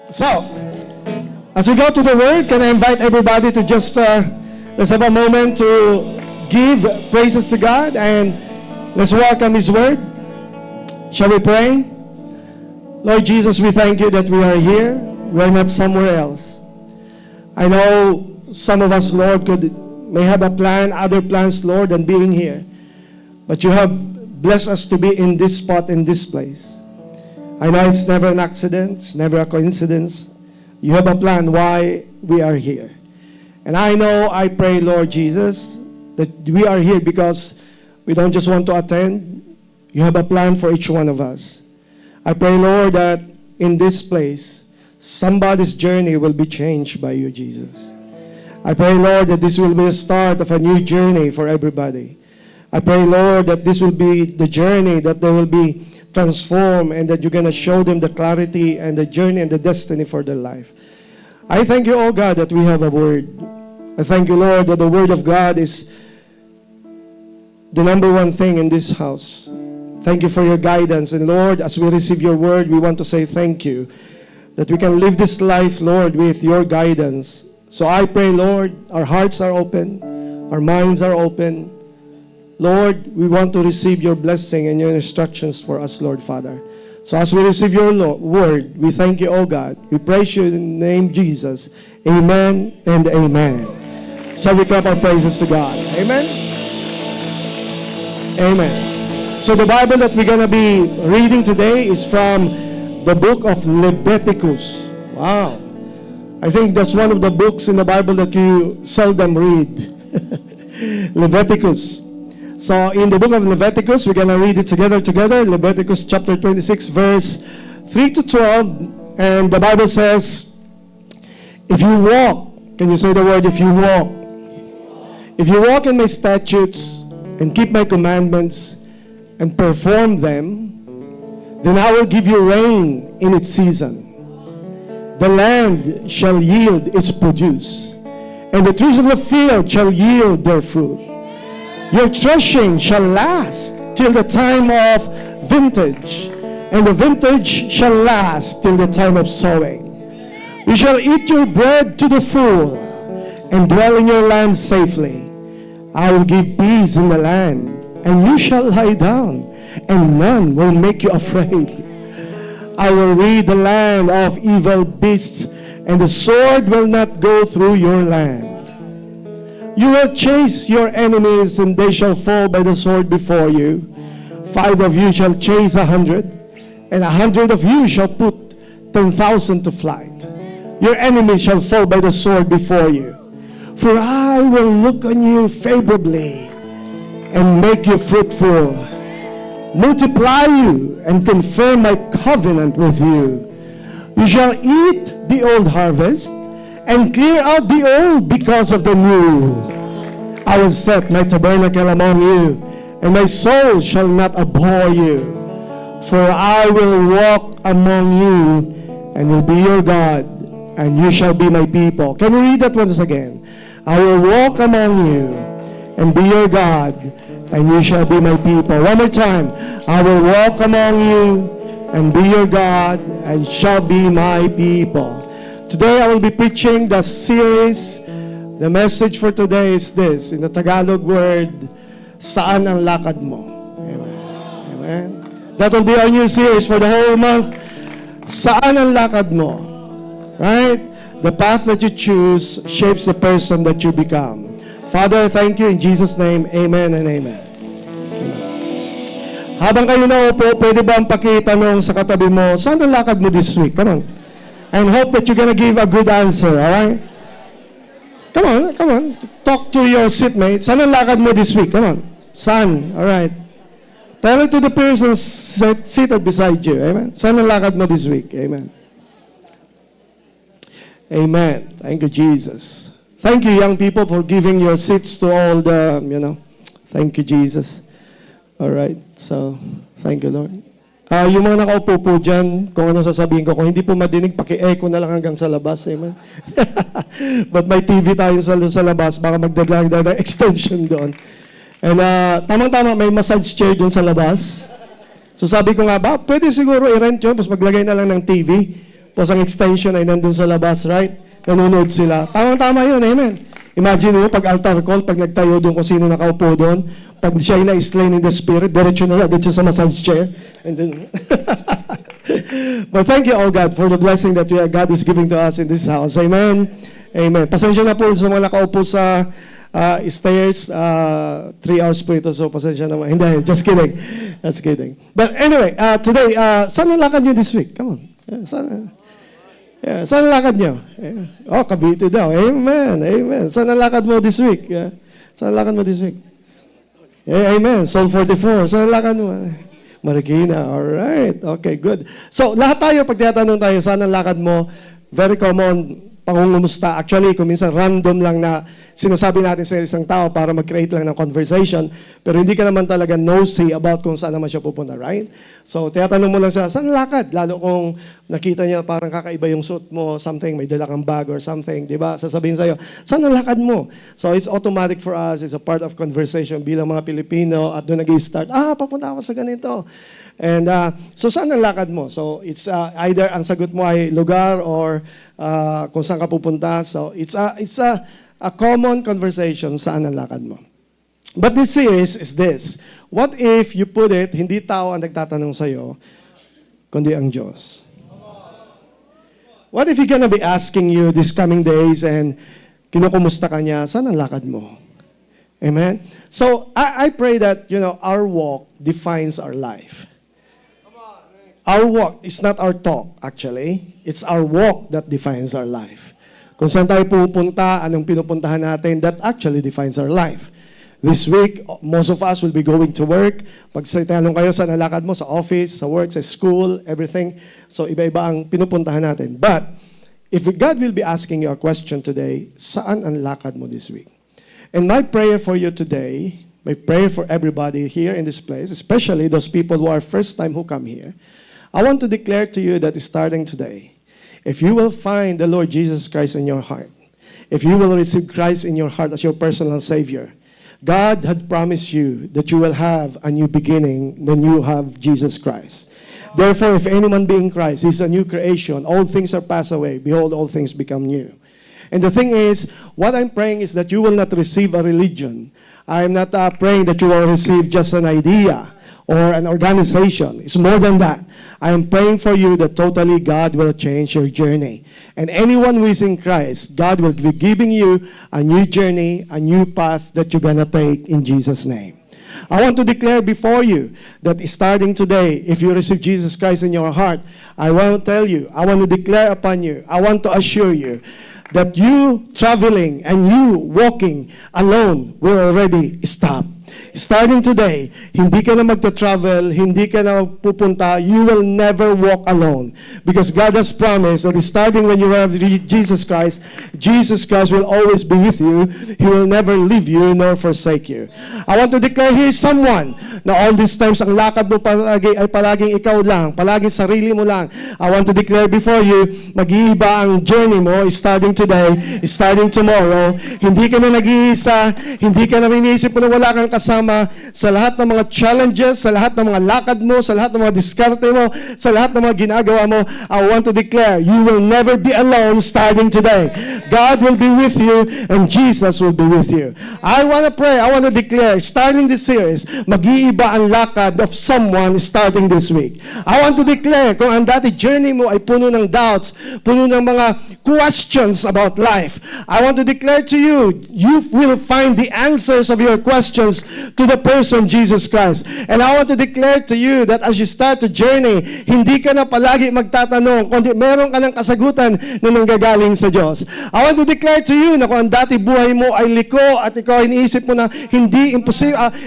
So, as we go to the Word, can I invite everybody to just let's have a moment to give praises to God and let's welcome His Word. Shall we pray? Lord Jesus, we thank you that we are here. We are not somewhere else. I know some of us, Lord, may have a plan, other plans, Lord, than being here. But you have blessed us to be in this spot, in this place. I know it's never an accident, it's never a coincidence. You have a plan why we are here. And I pray, Lord Jesus, that we are here because we don't just want to attend. You have a plan for each one of us. I pray, Lord, that in this place, somebody's journey will be changed by you, Jesus. I pray, Lord, that this will be the start of a new journey for everybody. I pray, Lord, that this will be the journey, that they will be transformed, and that you're going to show them the clarity and the journey and the destiny for their life. I thank you, oh God, that we have a word. I thank you, Lord, that the word of God is the number one thing in this house. Thank you for your guidance. And Lord, as we receive your word, we want to say thank you that we can live this life, Lord, with your guidance. So I pray, Lord, our hearts are open, our minds are open. Lord, we want to receive your blessing and your instructions for us, Lord Father. So as we receive your word, we thank you, oh God. We praise you in the name of Jesus. Amen and amen. Shall we clap our praises to God? Amen? Amen. So the Bible that we're going to be reading today is from the book of Leviticus. Wow. I think that's one of the books in the Bible that you seldom read. Leviticus. So in the book of Leviticus, we're going to read it together. Leviticus chapter 26, verse 3 to 12. And the Bible says, if you walk, can you say the word, if you walk? If you walk in my statutes and keep my commandments and perform them, then I will give you rain in its season. The land shall yield its produce, and the trees of the field shall yield their fruit. Your threshing shall last till the time of vintage, and the vintage shall last till the time of sowing. You shall eat your bread to the full, and dwell in your land safely. I will give peace in the land, and you shall lie down, and none will make you afraid. I will rid the land of evil beasts, and the sword will not go through your land. You will chase your enemies, and they shall fall by the sword before you. 5 of you shall chase 100, and 100 of you shall put 10,000 to flight. Your enemies shall fall by the sword before you. For I will look on you favorably, and make you fruitful, multiply you, and confirm my covenant with you. You shall eat the old harvest, and clear out the old because of the new. I will set my tabernacle among you, and my soul shall not abhor you. For I will walk among you, and will be your God, and you shall be my people. Can we read that once again? I will walk among you, and be your God, and you shall be my people. One more time. I will walk among you, and be your God, and shall be my people. Today I will be preaching the series. The message for today is this, in the Tagalog word, saan ang lakad mo? Amen. Amen. That will be our new series for the whole month. Saan ang lakad mo? Right? The path that you choose shapes the person that you become. Father, I thank you in Jesus' name. Amen and amen. Habang kayo naupo, pwede ba ang pakitanong sa katabi mo, saan ang lakad mo this week? Come on. And hope that you're gonna give a good answer, alright? Come on. Talk to your seatmate. Saan ang lakad mo this week? Come on. Saan? Alright. Tell it to the person seated beside you. Amen? Saan ang lakad mo this week? Amen. Amen. Thank you, Jesus. Thank you, young people, for giving your seats to all the, Thank you, Jesus. Alright. So, thank you, Lord. Yung mga nakaupo po dyan, kung ano sasabihin ko, kung hindi po madinig, paki-echo na lang hanggang sa labas. Amen? But may TV tayo sa labas, baka magdagdag ng extension doon. And tamang-tama, may massage chair doon sa labas. So sabi ko nga ba, pwede siguro i-rent yun, tapos maglagay na lang ng TV Tapos ang extension ay nandun sa labas, right? Nanonood sila. Tamang-tama yun, amen. Imagine mo, pag altar call, pag nagtayo doon kung sino nakaupo doon, pag siya ay na-slain in the spirit, diretso na agad siya sa massage chair. And then, but thank you, oh God, for the blessing that God is giving to us in this house. Amen. Amen. Pasensya na po sa mga nakaupo sa stairs. 3 hours po ito, so pasensya naman. Hindi, just kidding. Just kidding. But anyway, today, saan ang lakad nyo this week? Come on. Saan ang lakad nyo? Oh, Cavite daw. Amen. Amen. Saan ang lakad mo this week? Saan ang lakad mo this week? Amen. Psalm 44. Saan ang lakad mo? Marikina. Alright. Okay, good. So, lahat tayo, pag tinatanong tayo, saan ang lakad mo? Very common, pangungumusta. Actually, kung minsan random lang na sinasabi natin sa isang tao para mag-create lang ng conversation, pero hindi ka naman talaga nosy about kung saan naman siya pupunta, right? So, tinatanong mo lang siya, saan lakad? Lalo kung nakita niya parang kakaiba yung suit mo, something, may dala kang bag or something, di ba? Sasabihin sa'yo, saan ang lakad mo? So, it's automatic for us, it's a part of conversation bilang mga Pilipino, at doon nag-i-start, papunta ako sa ganito. And so, saan ang lakad mo? So, it's either ang sagot mo ay lugar or kung saan ka pupunta. So, it's a common conversation, saan ang lakad mo. But this series is this. What if you put it, hindi tao ang nagtatanong sa'yo, kundi ang Diyos? What if He's gonna be asking you this coming days and kinukumusta ka niya, saan ang lakad mo? Amen? So, I pray that, our walk defines our life. Our walk is not our talk, actually. It's our walk that defines our life. Kung saan tayo pupunta, anong pinupuntahan natin, that actually defines our life. This week, most of us will be going to work. Pag tanong kayo, saan ang lakad mo? Sa office, sa work, sa school, everything. So, iba-iba ang pinupuntahan natin. But, if God will be asking you a question today, saan ang lakad mo this week? And my prayer for you today, my prayer for everybody here in this place, especially those people who are first time who come here, I want to declare to you that starting today, if you will find the Lord Jesus Christ in your heart, if you will receive Christ in your heart as your personal Savior, God had promised you that you will have a new beginning when you have Jesus Christ. Therefore, if anyone be in Christ, he's a new creation. All things are passed away. Behold, all things become new. And the thing is, what I'm praying is that you will not receive a religion. I'm not praying that you will receive just an idea or an organization. It's more than that. I am praying for you that totally God will change your journey. And anyone who is in Christ, God will be giving you a new journey, a new path that you're going to take in Jesus' name. I want to declare before you that starting today, if you receive Jesus Christ in your heart, I want to tell you, I want to declare upon you, I want to assure you that you traveling and you walking alone will already stop. Starting today, hindi ka na magta-travel, hindi ka na pupunta, you will never walk alone. Because God has promised that starting when you have Jesus Christ will always be with you. He will never leave you nor forsake you. I want to declare here someone na all these times ang lakad mo ay palaging ikaw lang, palaging sarili mo lang. I want to declare before you, mag-iiba ang journey mo starting today, starting tomorrow. Hindi ka na nag-iisa, hindi ka na iniisip mo na wala kang kasama sa lahat ng mga challenges, sa lahat ng mga lakad mo, sa lahat ng mga diskarte mo, sa lahat ng mga ginagawa mo. I want to declare, you will never be alone starting today. God will be with you and Jesus will be with you. I want to pray, I want to declare, starting this series, mag-iiba ang lakad of someone starting this week. I want to declare, kung ang dati journey mo ay puno ng doubts, puno ng mga questions about life, I want to declare to you, you will find the answers of your questions to the person Jesus Christ. And I want to declare to you that as you start the journey, hindi ka na palagi magtatanong, kundi meron ka ng kasagutan na nanggagaling sa Diyos. I want to declare to you na kung ang dati buhay mo ay liko at ikaw iniisip mo na hindi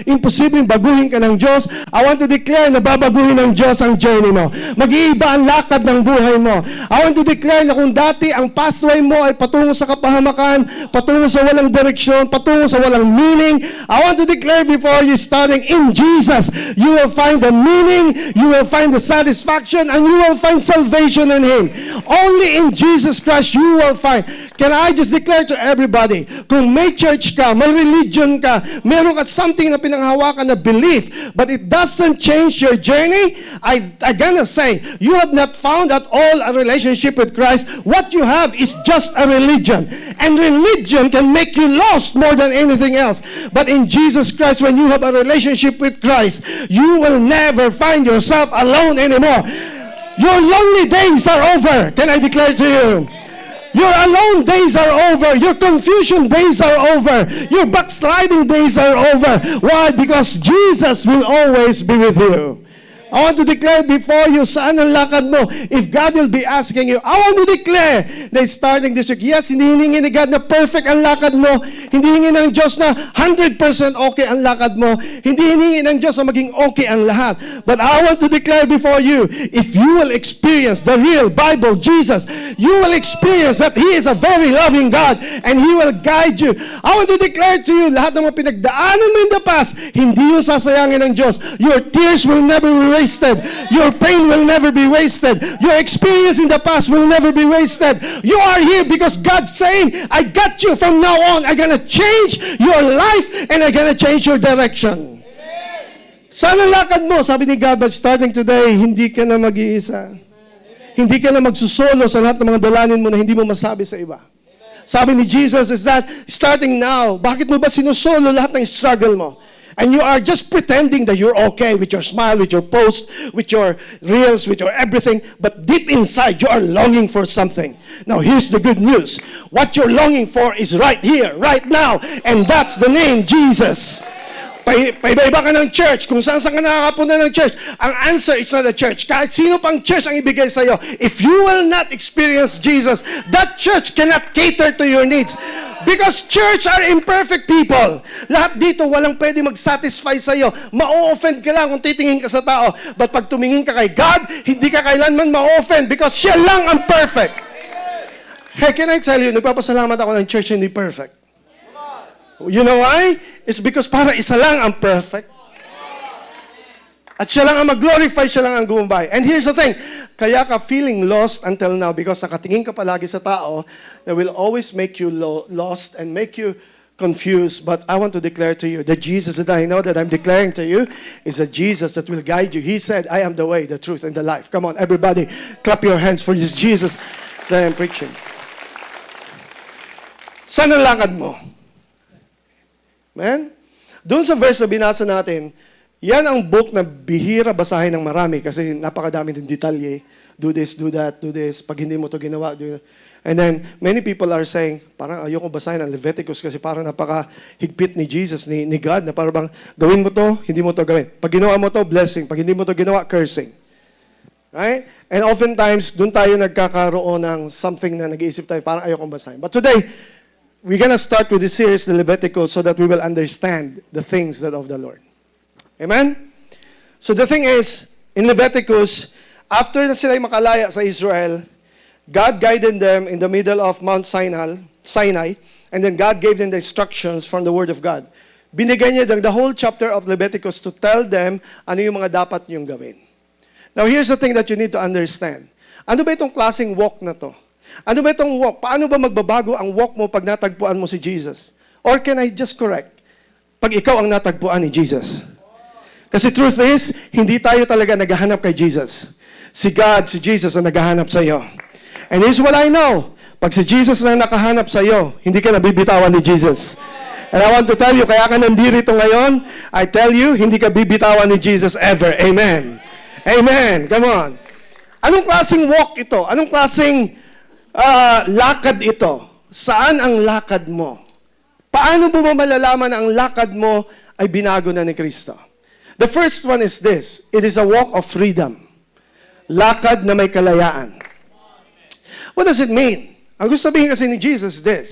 imposibleng baguhin ka ng Diyos, I want to declare na babaguhin ng Diyos ang journey mo. Mag-iiba ang lakad ng buhay mo. I want to declare na kung dati ang pathway mo ay patungo sa kapahamakan, patungo sa walang direksyon, patungo sa walang meaning, I want to declare before you starting in Jesus, you will find the meaning, you will find the satisfaction, and you will find salvation in Him. Only in Jesus Christ you will find. can I just declare to everybody, kung may church ka, may religion ka, meron ka something na pinanghawakan na belief, but it doesn't change your journey, I gonna say, you have not found at all a relationship with Christ. What you have is just a religion. And religion can make you lost more than anything else. But in Jesus Christ, when you have a relationship with Christ, you will never find yourself alone anymore. Your lonely days are over. Can I declare to you? Your alone days are over. Your confusion days are over. Your backsliding days are over. Why? Because Jesus will always be with you. I want to declare before you, saan ang lakad mo? If God will be asking you, I want to declare na starting this week, yes, hindi hiningi ni God na perfect ang lakad mo. Hindi hiningi ng Diyos na 100% okay ang lakad mo. Hindi hiningi ng Diyos na maging okay ang lahat. But I want to declare before you, if you will experience the real Bible, Jesus, you will experience that He is a very loving God and He will guide you. I want to declare to you, lahat ng mga pinagdaanan mo in the past, hindi yung sasayangin ng Diyos. Your tears will never be wasted. Your pain will never be wasted. Your experience in the past will never be wasted. You are here because God's saying, I got you from now on. I'm gonna change your life and I'm gonna change your direction. Sana lakad mo, sabi ni God, but starting today, hindi ka na mag-iisa. Hindi ka na magsusolo sa lahat ng mga dalanin mo na hindi mo masabi sa iba. Sabi ni Jesus is that, starting now, bakit mo ba sinusolo lahat ng struggle mo? And you are just pretending that you're okay with your smile, with your post, with your reels, with your everything. But deep inside, you are longing for something. Now, here's the good news. What you're longing for is right here, right now. And that's the name, Jesus. Paiba-iba ka ng church, kung saan ka nakakapunta ng church, ang answer is not the church. Kahit sino pang church ang ibigay sa'yo, if you will not experience Jesus, that church cannot cater to your needs. Because church are imperfect people. Lahat dito, walang pwede mag-satisfy sa'yo. Ma-offend ka lang kung titingin ka sa tao. But pag tumingin ka kay God, hindi ka kailanman ma-offend because siya lang ang perfect. Hey, can I tell you, nagpapasalamat ako ng church hindi perfect. You know why? It's because para isa lang ang perfect. At siya lang ang mag-glorify, siya lang ang gumabay. And here's the thing, kaya ka feeling lost until now because nakatingin ka palagi sa tao that will always make you lost and make you confused. But I want to declare to you that Jesus that I know that I'm declaring to you is a Jesus that will guide you. He said, I am the way, the truth, and the life. Come on, everybody, clap your hands for this Jesus that I'm preaching. Saan ang lakad mo? Man? Doon sa verse na binasa natin, yan ang book na bihira basahin ng marami kasi napakadami ng detalye. Do this, do that, do this. Pag hindi mo to ginawa, do that. And then, many people are saying, parang ayoko basahin ang Leviticus kasi parang napaka-higpit ni Jesus, ni God, na parang gawin mo to, hindi mo to gawin. Pag ginawa mo to, blessing. Pag hindi mo to ginawa, cursing. Right? And oftentimes, doon tayo nagkakaroon ng something na nag-iisip tayo, parang ayoko basahin. But today, we're gonna start with this series, the Leviticus, so that we will understand the things that of the Lord. Amen? So the thing is, in Leviticus, after na sila makalaya sa Israel, God guided them in the middle of Mount Sinai, and then God gave them the instructions from the Word of God. Binigyan niya the whole chapter of Leviticus to tell them ano yung mga dapat niyong gawin. Now here's the thing that you need to understand. Ano ba itong klaseng walk na to? Ano ba itong walk? Paano ba magbabago ang walk mo pag natagpuan mo si Jesus? Or can I just correct? Pag ikaw ang natagpuan ni Jesus. Kasi truth is, hindi tayo talaga naghahanap kay Jesus. Si God, si Jesus ang naghahanap sa iyo. And here's what I know. Pag si Jesus lang nakahanap sa iyo, hindi ka nabibitawan ni Jesus. And I want to tell you, kaya ka nandito ngayon, I tell you, hindi ka bibitawan ni Jesus ever. Amen. Amen. Come on. Anong klaseng walk ito? Anong klaseng lakad ito? Saan ang lakad mo? Paano mo malalaman ang lakad mo ay binago na ni Kristo? The first one is this. It is a walk of freedom. Lakad na may kalayaan. What does it mean? Ang gusto sabihin kasi ni Jesus is this.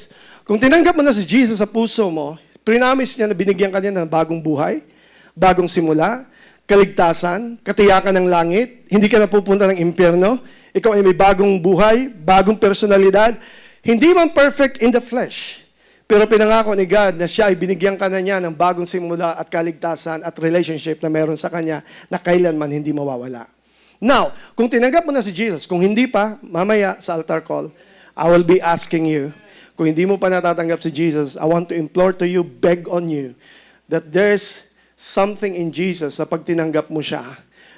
Kung tinanggap mo na si Jesus sa puso mo, prinamis niya na binigyan ka niya ng bagong buhay, bagong simula, kaligtasan, katiyakan ng langit, hindi ka na pupunta ng impyerno, ikaw ay may bagong buhay, bagong personalidad, hindi man perfect in the flesh. Pero pinangako ni God na siya ay binigyan ka na niya ng bagong simula at kaligtasan at relationship na meron sa kanya na kailanman hindi mawawala. Now, kung tinanggap mo na si Jesus, kung hindi pa, mamaya sa altar call, I will be asking you, kung hindi mo pa natatanggap si Jesus, I want to implore to you, beg on you, that there's something in Jesus na pag tinanggap mo siya,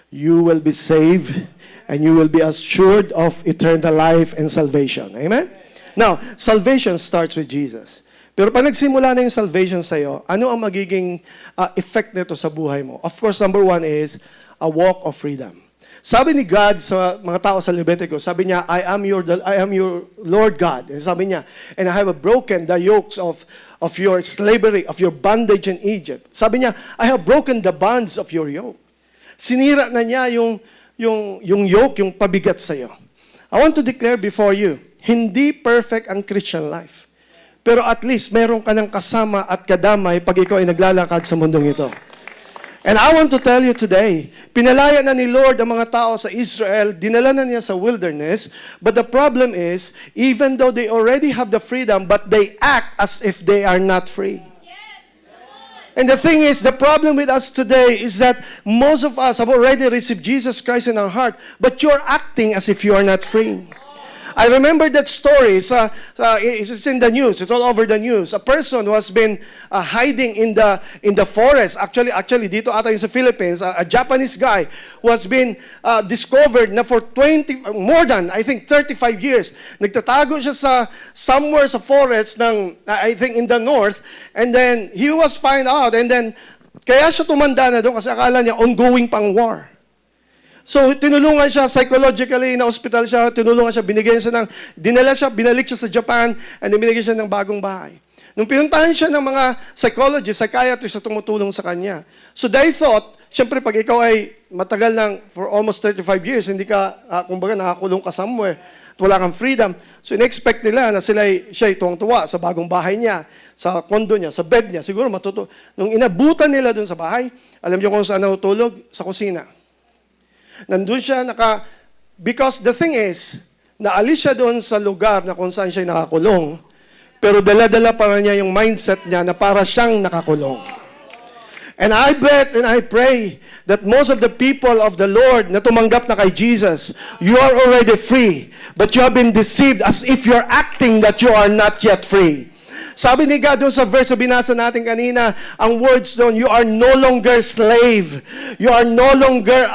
you will be saved and you will be assured of eternal life and salvation. Amen? Now, salvation starts with Jesus. Pero pag nagsimula na yung salvation sa'yo, ano ang magiging effect nito sa buhay mo? Of course, number one is a walk of freedom. Sabi ni God sa mga tao sa Leviticus, sabi niya, I am your Lord God. And sabi niya, and I have broken the yokes of your slavery, of your bondage in Egypt. Sabi niya, I have broken the bonds of your yoke. Sinira na niya yung yoke, yung pabigat sa iyo. I want to declare before you, hindi perfect ang Christian life. Pero at least meron ka ng kasama at kadamay pag ikaw ay naglalakad sa mundong ito. And I want to tell you today, pinalaya na ni Lord ang mga tao sa Israel, dinala na niya sa wilderness, but the problem is, even though they already have the freedom, but they act as if they are not free. And the thing is, the problem with us today is that most of us have already received Jesus Christ in our heart, but you're acting as if you are not free. I remember that story. It's in the news. It's all over the news. A person who has been hiding in the forest. Actually, dito ata yung sa Philippines, a Japanese guy who has been discovered na for more than, I think, 35 years. Nagtatago siya somewhere sa forest ng, I think, in the north. And then, he was found out. And then, kaya siya tumanda na doon kasi akala niya ongoing pang war. So, tinulungan siya psychologically, na hospital siya, tinulungan siya, binalik siya sa Japan, and binigyan siya ng bagong bahay. Nung pinuntahan siya ng mga psychiatrist na tumutulong sa kanya. So, they thought, syempre pag ikaw ay matagal lang, for almost 35 years, hindi ka, kumbaga, nakakulong ka somewhere, at wala kang freedom. So, in-expect nila na siya tuwang-tuwa sa bagong bahay niya, sa kondo niya, sa bed niya. Siguro nung inabutan nila dun sa bahay, alam niyo kung saan natutulog? Sa kusina. Nandun siya because the thing is, naalis siya doon sa lugar na kung saan siya nakakulong, pero dala-dala para niya yung mindset niya na para siyang nakakulong. And I bet and I pray that most of the people of the Lord na tumanggap na kay Jesus, you are already free, but you have been deceived as if you're acting that you are not yet free. Sabi ni God doon sa verse na binasa natin kanina, ang words doon, you are no longer slave. You are no longer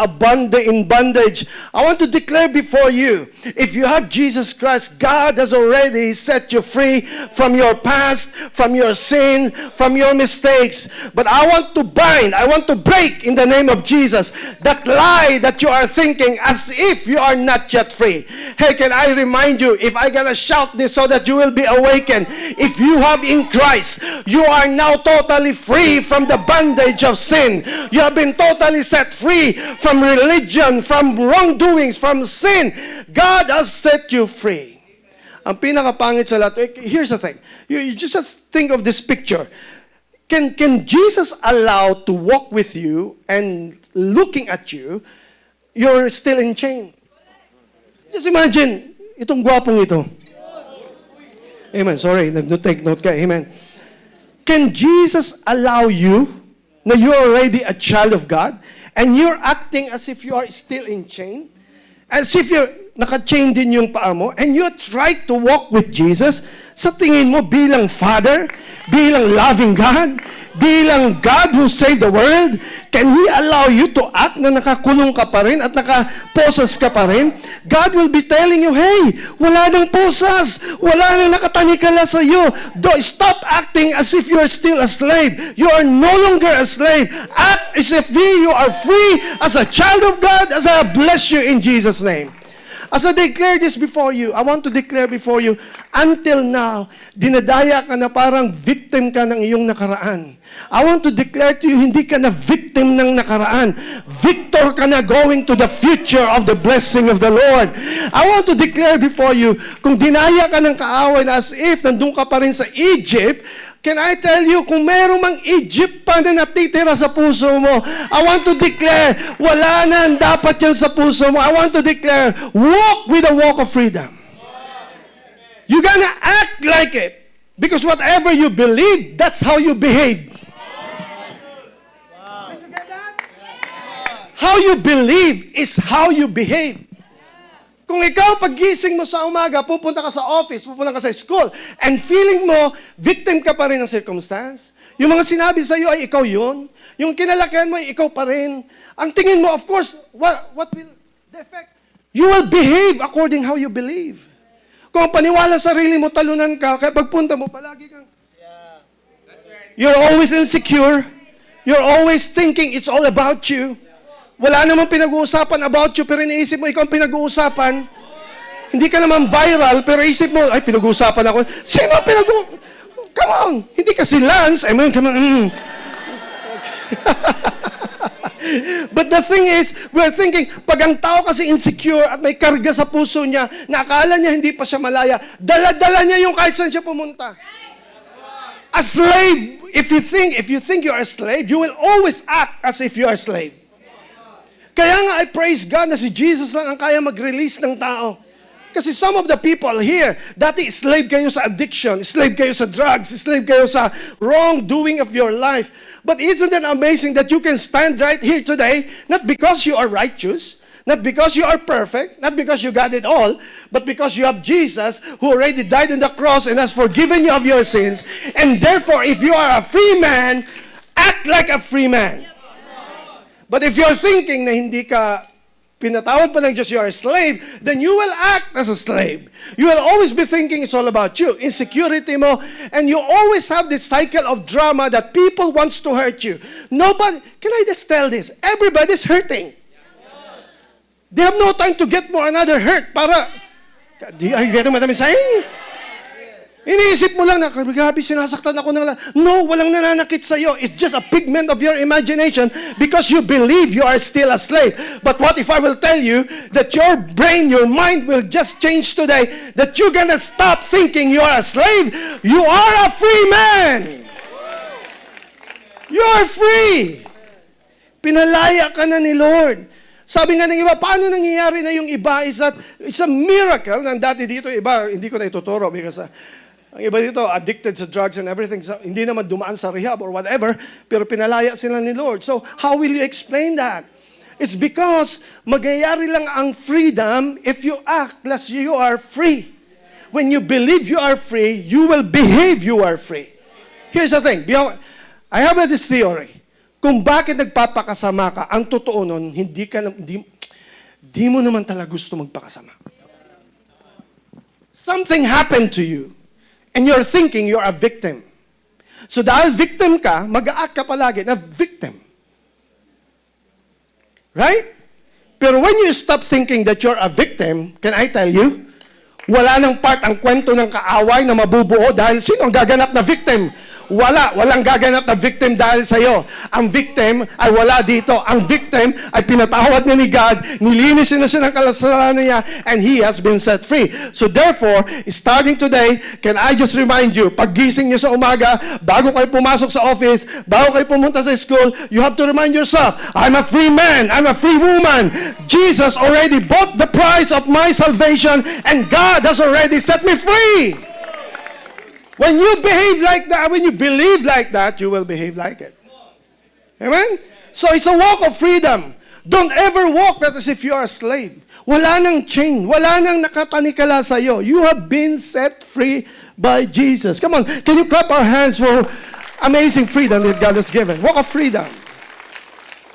in bondage. I want to declare before you, if you have Jesus Christ, God has already set you free from your past, from your sin, from your mistakes. But I want to break in the name of Jesus, that lie that you are thinking as if you are not yet free. Hey, can I remind you, if I gotta shout this so that you will be awakened, if you have in Christ, you are now totally free from the bondage of sin. You have been totally set free from religion, from wrongdoings, from sin. God has set you free. Ang pinakapangit sa lahat, here's the thing. You just think of this picture. Can Jesus allow to walk with you and looking at you, you're still in chain? Just imagine, itong gwapong ito. Amen. Sorry, take note ka. Amen. Can Jesus allow you na you're already a child of God and you're acting as if you are still in chain? As if you're naka-chain din yung paa mo and you try to walk with Jesus? Sa tingin mo bilang Father, bilang loving God, bilang God who saved the world, can He allow you to act na nakakulong ka pa rin at nakaposas ka pa rin? God will be telling you, hey, wala nang posas, wala nang nakatanikala sa iyo. Stop acting as if you are still a slave. You are no longer a slave. Act as if you are free as a child of God, as I bless you in Jesus' name. As I declare this before you, I want to declare before you, until now, dinadaya ka na parang victim ka ng iyong nakaraan. I want to declare to you, hindi ka na victim ng nakaraan. Victor ka na going to the future of the blessing of the Lord. I want to declare before you, kung dinaya ka ng kaaway na as if nandun ka pa rin sa Egypt, can I tell you, kung meron mang Egypt pa na natitira sa puso mo, I want to declare, wala na ang dapat yan sa puso mo. I want to declare, walk with a walk of freedom. You're gonna act like it. Because whatever you believe, that's how you behave. Did you get that? How you believe is how you behave. Kung ikaw paggising mo sa umaga, pupunta ka sa office, pupunta ka sa school, and feeling mo, victim ka pa rin ng circumstance, yung mga sinabi sa iyo ay ikaw yun, yung kinalakihan mo ay ikaw pa rin, ang tingin mo, of course, what will the effect? You will behave according how you believe. Kung ang paniwala sa sarili mo, talunan ka, kaya pagpunta mo, palagi kang, you're always insecure, you're always thinking it's all about you. Wala namang pinag-uusapan about you, pero iniisip mo, ikaw ang pinag-uusapan. Hindi ka naman viral, pero isip mo, ay, pinag-uusapan ako. Sino ang Come on! Hindi kasi Lance. I mean, come on. But the thing is, we're thinking, pag ang tao kasi insecure at may karga sa puso niya, na akala niya hindi pa siya malaya, dala-dala niya yung kahit saan siya pumunta. A slave, if you think you're a slave, you will always act as if you're a slave. Kaya nga, I praise God na si Jesus lang ang kaya mag-release ng tao. Kasi some of the people here, dati slave kayo sa addiction, slave kayo sa drugs, slave kayo sa wrongdoing of your life. But isn't it amazing that you can stand right here today, not because you are righteous, not because you are perfect, not because you got it all, but because you have Jesus who already died on the cross and has forgiven you of your sins. And therefore, if you are a free man, act like a free man. But if you're thinking na hindi ka pinatawad pa lang just you're a slave, then you will act as a slave. You will always be thinking it's all about you, insecurity mo, and you always have this cycle of drama that people wants to hurt you. Nobody, can I just tell this? Everybody's hurting. They have no time to get more another hurt para, are you getting what I'm saying? Iniisip mo lang na, grabe, sinasaktan ako ng lahat. No, walang nananakit sa'yo. It's just a pigment of your imagination because you believe you are still a slave. But what if I will tell you that your brain, your mind will just change today, that you're gonna stop thinking you are a slave. You are a free man. You are free. Pinalaya ka na ni Lord. Sabi nga ng iba, paano nangyayari na yung iba is that it's a miracle. Nang dati dito, iba, hindi ko na ituturo because ang iba dito, addicted sa drugs and everything. So, hindi naman dumaan sa rehab or whatever, pero pinalaya sila ni Lord. So, how will you explain that? It's because magyayari lang ang freedom if you act as you are free. When you believe you are free, you will behave you are free. Here's the thing. I have this theory. Kung bakit nagpapakasama ka, ang totoo nun, hindi mo naman talaga gusto magpakasama. Something happened to you. And you're thinking you're a victim. So dahil victim ka, mag-a-act ka palagi na victim. Right? Pero when you stop thinking that you're a victim, can I tell you, wala nang part ang kwento ng kaaway na mabubuo dahil sino ang gaganap na victim? Walang gaganap na victim dahil sa'yo. Ang victim ay wala dito. Ang victim ay pinatawad ni God, nilinis na siya ng kasalanan niya, and he has been set free. So therefore, starting today, can I just remind you, paggising niyo sa umaga, bago kayo pumasok sa office, bago kayo pumunta sa school, you have to remind yourself, I'm a free man, I'm a free woman. Jesus already bought the price of my salvation, and God has already set me free. When you behave like that, when you believe like that, you will behave like it. Amen? So it's a walk of freedom. Don't ever walk that as if you are a slave. Wala nang chain. Wala nang nakatanikala sa'yo. You have been set free by Jesus. Come on, can you clap our hands for amazing freedom that God has given? Walk of freedom.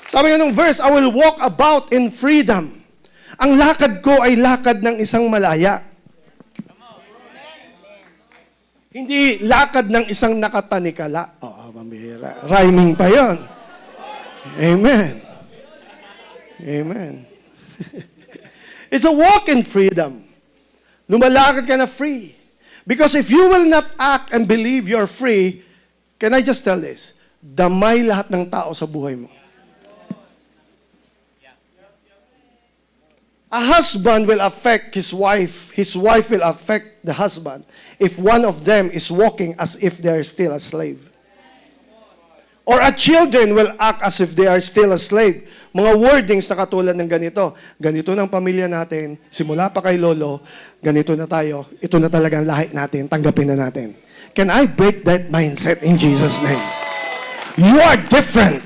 Sabi nga nung verse, I will walk about in freedom. Ang lakad ko ay lakad ng isang malaya. Hindi lakad ng isang nakatanikala. Pambihira. Rhyming pa yon. Amen. Amen. It's a walk in freedom. Lumalakad ka na free. Because if you will not act and believe you're free, can I just tell this? Damay lahat ng tao sa buhay mo. A husband will affect his wife will affect the husband if one of them is walking as if they are still a slave. Or a children will act as if they are still a slave. Mga wordings na katulad ng ganito. Ganito ng pamilya natin, simula pa kay lolo, ganito na tayo, ito na talaga ang lahi natin, tanggapin na natin. Can I break that mindset in Jesus' name? You are different.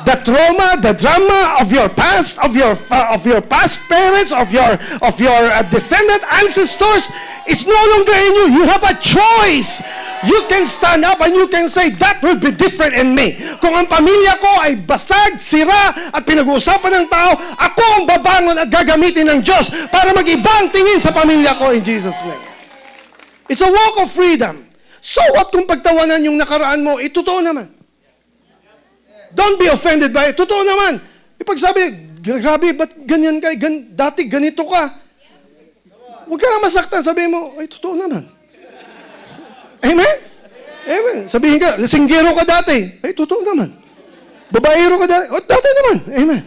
The trauma, the drama of your past, of your past parents, of your descendant ancestors is no longer in you. You have a choice. You can stand up and you can say, that will be different in me. Kung ang pamilya ko ay basag, sira, at pinag-uusapan ng tao, ako ang babangon at gagamitin ng Diyos para mag-ibang tingin sa pamilya ko in Jesus' name. It's a walk of freedom. So what kung pagtawanan yung nakaraan mo, totoo naman. Don't be offended by it. Totoo naman. Ipagsabi, grabe, ba't ganyan ka? Dati ganito ka. Huwag ka lang masaktan. Sabihin mo, ay, totoo naman. Amen? Amen. Sabihin ka, lasinggero ka dati. Ay, totoo naman. Babaero ka dati. O, dati naman. Amen.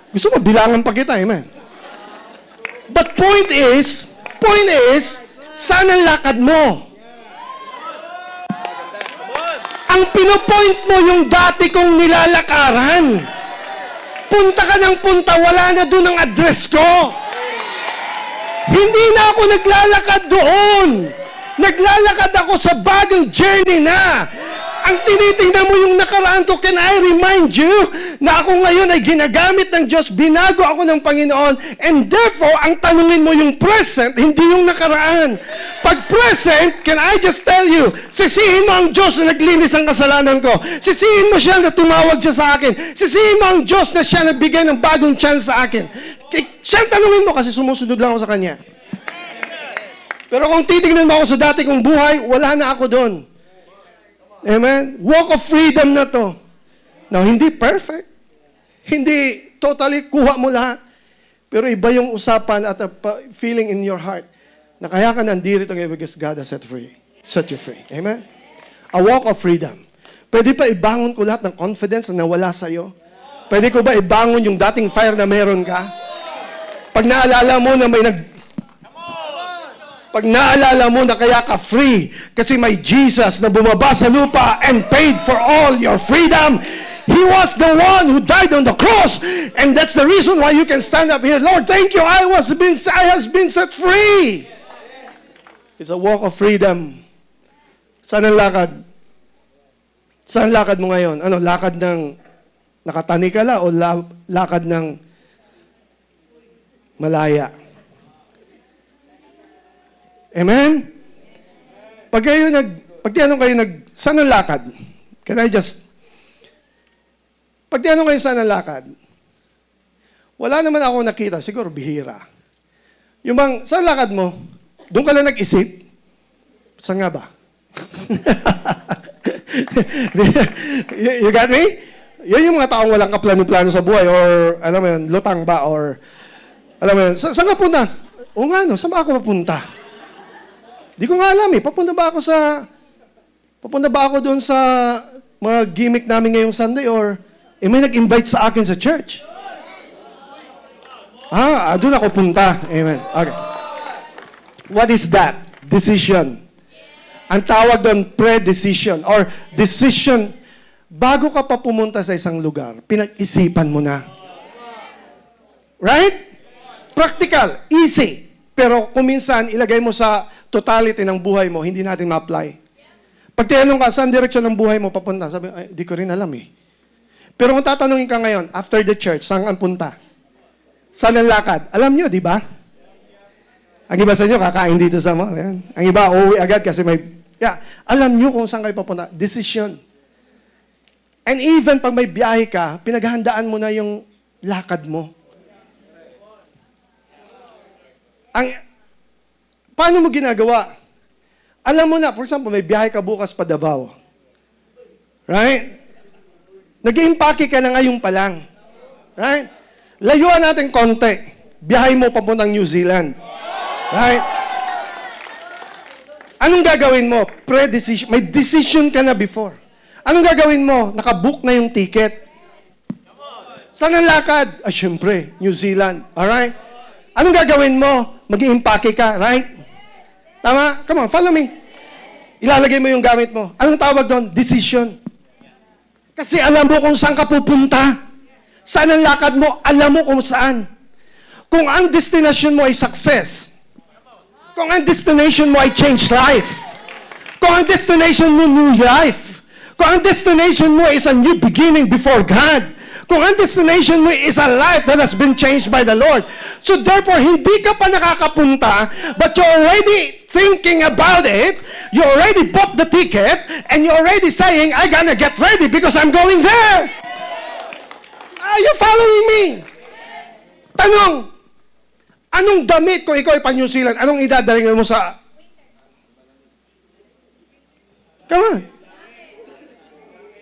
Gusto mo, bilangan pa kita. Amen. But point is, saan ang lakad mo? Ang pinopoint mo yung dati kong nilalakaran. Punta ka ng punta, wala na doon ang address ko. Hindi na ako naglalakad doon. Naglalakad ako sa bagong journey na. Ang tinitingnan mo yung nakaraan ko, can I remind you na ako ngayon ay ginagamit ng Diyos, binago ako ng Panginoon, and therefore, ang tanungin mo yung present, hindi yung nakaraan. Pag present, can I just tell you, sisihin mo ang Diyos na naglinis ang kasalanan ko. Sisihin mo siya na tumawag siya sa akin. Sisihin mo ang Diyos na siya nagbigay ng bagong chance sa akin. Siyang tanungin mo kasi sumusunod lang ako sa Kanya. Pero kung titignan mo ako sa dati kong buhay, wala na ako doon. Amen? Walk of freedom na to. Now, hindi perfect. Hindi totally kuha mo lahat. Pero iba yung usapan at a feeling in your heart na kaya ka nandito ngayon because God has set you free. Amen? A walk of freedom. Pwede pa ibangon ko lahat ng confidence na nawala sa'yo? Pwede ko ba ibangon yung dating fire na meron ka? Pag naalala mo na pag naalala mo na kaya ka free kasi may Jesus na bumaba sa lupa and paid for all your freedom. He was the one who died on the cross, and that's the reason why you can stand up here. Lord, thank you. I has been set free. It's a walk of freedom. Saan ang lakad? Saan lakad mo ngayon? Ano, lakad ng nakatani ka la o lakad ng malaya? Amen? Pag tinanong kayo saan ang lakad? Pag tinanong kayo saan ang lakad, wala naman ako nakita, siguro bihira. Yung bang, saan lakad mo? Doon ka lang nag-isip? Saan nga ba? You got me? Yan yung mga taong walang kaplano-plano sa buhay or, alam mo yun, lutang ba or, alam mo yun, saan ka punta? O nga no, saan ba ako papunta? Di ko nga alam papunta ba ako doon sa mga gimmick namin ngayong Sunday or may nag-invite sa akin sa church? Doon ako punta. Amen. Okay. What is that? Decision. Ang tawag doon, pre-decision or decision. Bago ka pa pumunta sa isang lugar, pinag-isipan mo na. Right? Practical. Easy. Pero kung minsan, ilagay mo sa totality ng buhay mo, hindi natin ma-apply. Pag tinanong ka, saan direksyon ng buhay mo papunta? Sabi, di ko rin alam Pero kung tatanungin ka ngayon, after the church, saan ang punta? Saan ang lakad? Alam nyo, di ba? Ang iba sa inyo, kakain dito sa mall. Ang iba, uuwi agad kasi may... alam nyo kung saan kayo papunta. Decision. And even pag may biyahe ka, pinaghahandaan mo na yung lakad mo. Paano mo ginagawa? Alam mo na, for example, may biyahe ka bukas pa Davao. Right? Nag-impake ka na ngayon pa lang. Right? Layuan natin konti. Biyahe mo papuntang New Zealand. Right? Anong gagawin mo? Pre-decision. May decision ka na before. Anong gagawin mo? Nakabook na yung ticket. Saan ang lakad? Syempre, New Zealand. Alright? Anong gagawin mo? Mag-iimpake ka, right? Tama? Come on, follow me. Ilalagay mo yung gamit mo. Anong tawag doon? Decision. Kasi alam mo kung saan ka pupunta. Saan ang lakad mo? Alam mo kung saan. Kung ang destination mo ay success. Kung ang destination mo ay change life. Kung ang destination mo new life. Kung ang destination mo is a new beginning before God. Kung ang destination mo is a life that has been changed by the Lord. So therefore, hindi ka pa nakakapunta, but you're already thinking about it, you already bought the ticket, and you're already saying, I'm gonna get ready because I'm going there. Are you following me? Tanong, anong damit kung ikaw ay pa-New Zealand, anong idadaling mo sa... Come on.